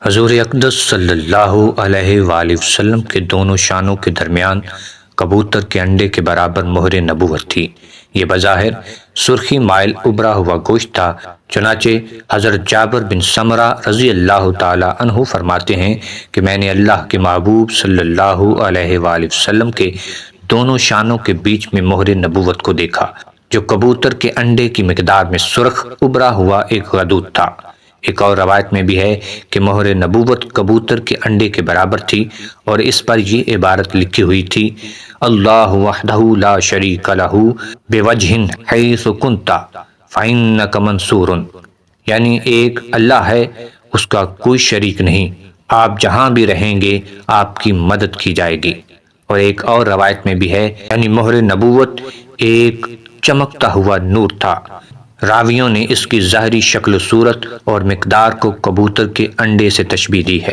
حضور اقدس صلی اللہ علیہ وآلہ وسلم کے دونوں شانوں کے درمیان کبوتر کے انڈے کے برابر مہر نبوت تھی۔ یہ بظاہر سرخی مائل ابھرا ہوا گوشت تھا۔ چنانچہ حضرت جابر بن سمرہ رضی اللہ تعالی عنہ فرماتے ہیں کہ میں نے اللہ کے محبوب صلی اللہ علیہ وآلہ وسلم کے دونوں شانوں کے بیچ میں مہر نبوت کو دیکھا، جو کبوتر کے انڈے کی مقدار میں سرخ ابھرا ہوا ایک غدود تھا۔ ایک اور روایت میں بھی ہے کہ مہر نبوت کبوتر کے انڈے کے برابر تھی اور اس پر یہ عبارت لکھی ہوئی تھی: اللہ وحدہ لا شریک لہ بوجہ حیث کنت فإنک منصور، یعنی ایک اللہ ہے، اس کا کوئی شریک نہیں، آپ جہاں بھی رہیں گے آپ کی مدد کی جائے گی۔ اور ایک اور روایت میں بھی ہے، یعنی مہر نبوت ایک چمکتا ہوا نور تھا۔ راویوں نے اس کی ظاہری شکل و صورت اور مقدار کو کبوتر کے انڈے سے تشبیہ دی ہے۔